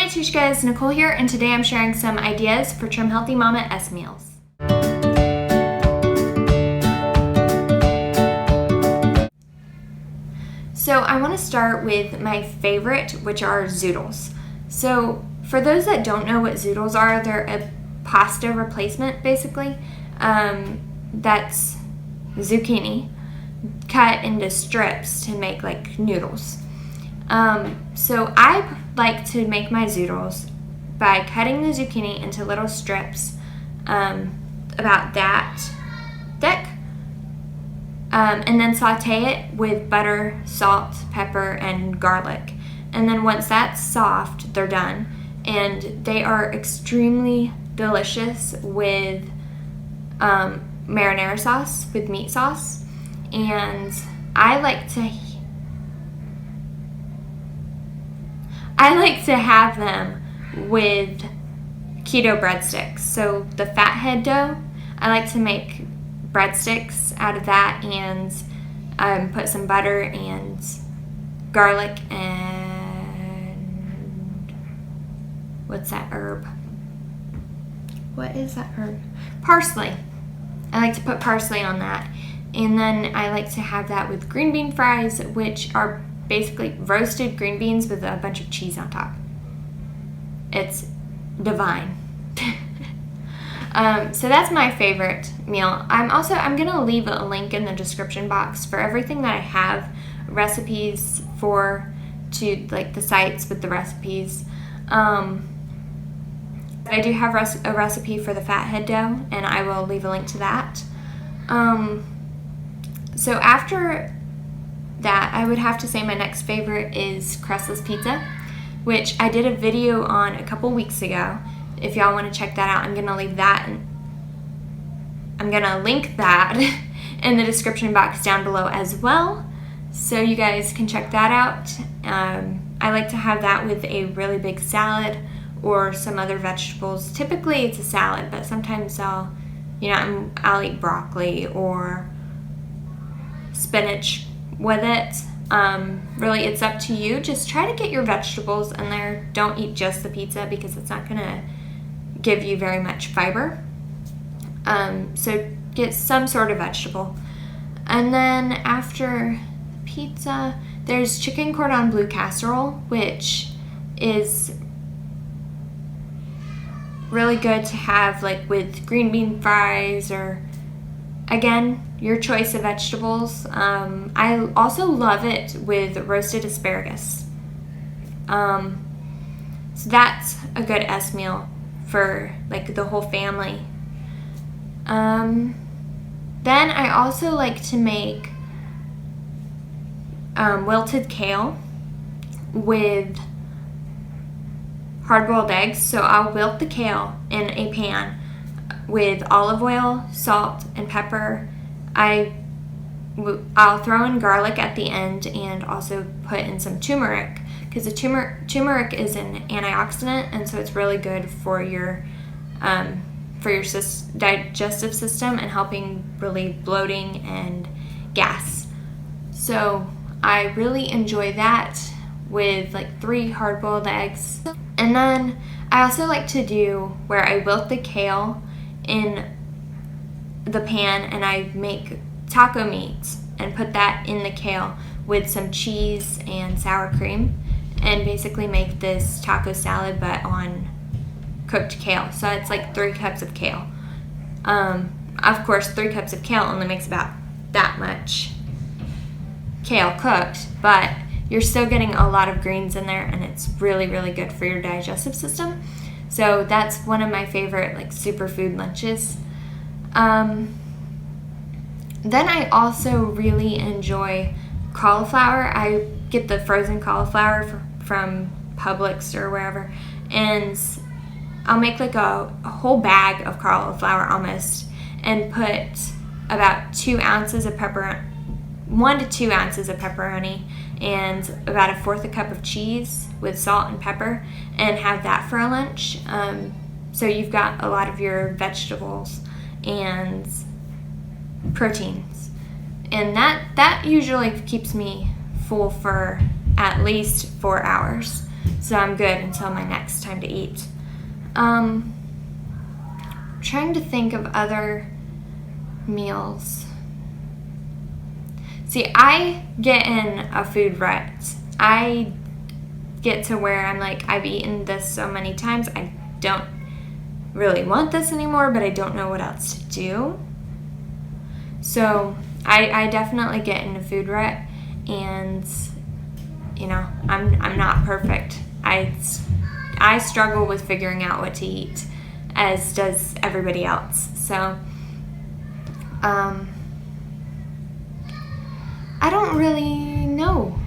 morning, Tushka. It's Nicole here, and today I'm sharing some ideas for Trim Healthy Mama S meals. So I want to start with my favorite, which are zoodles. So for those that don't know what zoodles are, they're a pasta replacement, basically. That's zucchini cut into strips to make like noodles. So I like to make my zoodles by cutting the zucchini into little strips about that thick, and then saute it with butter, salt, pepper, and garlic. And then once that's soft, they're done. And they are extremely delicious with marinara sauce, with meat sauce. And I like to have them with keto breadsticks. So the Fat-head dough, I like to make breadsticks out of that and put some butter and garlic and what's that herb? What is that herb? Parsley. I like to put parsley on that. And then I like to have that with green bean fries, which are basically roasted green beans with a bunch of cheese on top. It's divine. So that's my favorite meal. I'm gonna leave a link in the description box for everything that I have recipes for, to like the sites with the recipes. I do have a recipe for the Fat-head dough, and I will leave a link to that. So after that, I would have to say my next favorite is Crustless Pizza, which I did a video on a couple weeks ago. If y'all want to check that out, I'm gonna link that in the description box down below as well, so you guys can check that out. I like to have that with a really big salad or some other vegetables. Typically it's a salad, but sometimes I'll eat broccoli or spinach with it. Really, it's up to you. Just try to get your vegetables in there. Don't eat just the pizza because it's not gonna give you very much fiber. So get some sort of vegetable. And then after pizza, there's chicken cordon bleu casserole, which is really good to have like with green bean fries, or again, your choice of vegetables. I also love it with roasted asparagus. So that's a good S meal for like the whole family. Then I also like to make wilted kale with hard-boiled eggs. So I'll wilt the kale in a pan with olive oil, salt, and pepper. I'll throw in garlic at the end and also put in some turmeric, because the turmeric is an antioxidant, and so it's really good for your digestive system and helping relieve bloating and gas. So I really enjoy that with like 3 hard-boiled eggs. And then I also like to do where I wilt the kale in the pan and I make taco meat and put that in the kale with some cheese and sour cream, and basically make this taco salad but on cooked kale. So it's like 3 cups of kale. Of course, 3 cups of kale only makes about that much kale cooked, but you're still getting a lot of greens in there, and it's really, really good for your digestive system. So that's one of my favorite like superfood lunches. Then I also really enjoy cauliflower. I get the frozen cauliflower from Publix or wherever, and I'll make like a whole bag of cauliflower almost, and put about 2 ounces of pepperoni, 1 to 2 ounces of pepperoni, and about 1/4 cup of cheese with salt and pepper, and have that for a lunch. So you've got a lot of your vegetables and proteins, and that usually keeps me full for at least 4 hours. So I'm good until my next time to eat. Trying to think of other meals. See, I get in a food rut. I get to where I'm like, I've eaten this so many times, I don't really want this anymore, but I don't know what else to do. So I definitely get in a food rut, and you know, I'm not perfect. I struggle with figuring out what to eat, as does everybody else. So I don't really know.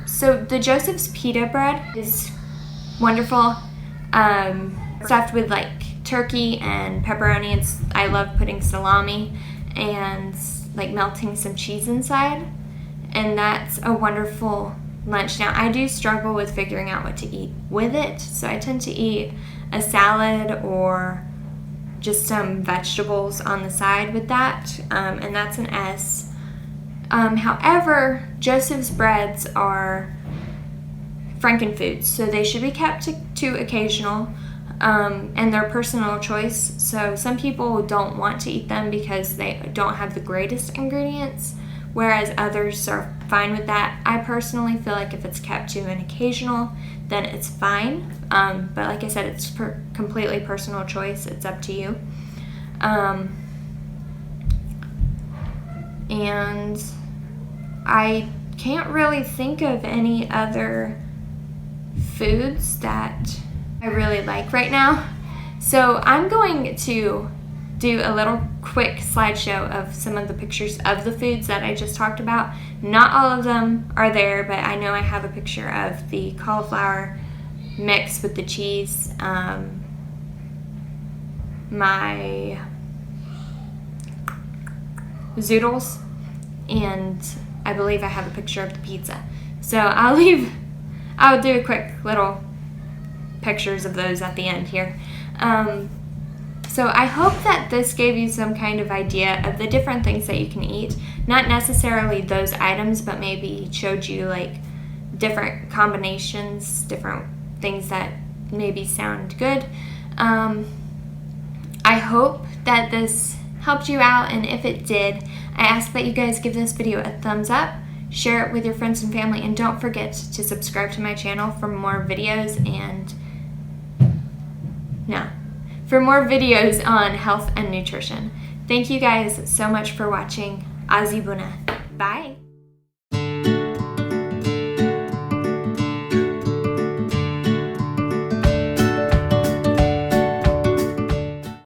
So the Joseph's pita bread is wonderful. Stuffed with like turkey and pepperoni. I love putting salami and like melting some cheese inside, and that's a wonderful lunch. Now I do struggle with figuring out what to eat with it, so I tend to eat a salad or just some vegetables on the side with that, and that's an S. However, Joseph's breads are frankenfoods, so they should be kept to occasional, and they're personal choice. So some people don't want to eat them because they don't have the greatest ingredients, whereas others are fine with that. I personally feel like if it's kept to an occasional, then it's fine. But like I said, it's completely personal choice. It's up to you. And I can't really think of any other foods that I really like right now. So I'm going to do a little quick slideshow of some of the pictures of the foods that I just talked about. Not all of them are there, but I know I have a picture of the cauliflower mix with the cheese, my zoodles, and I believe I have a picture of the pizza. So I'll do a quick little pictures of those at the end here. So I hope that this gave you some kind of idea of the different things that you can eat. Not necessarily those items, but maybe showed you like different combinations, different things that maybe sound good. I hope that this helped you out, and if it did, I ask that you guys give this video a thumbs up, share it with your friends and family, and don't forget to subscribe to my channel for more videos on health and nutrition. Thank you guys so much for watching. Azibuna. Bye.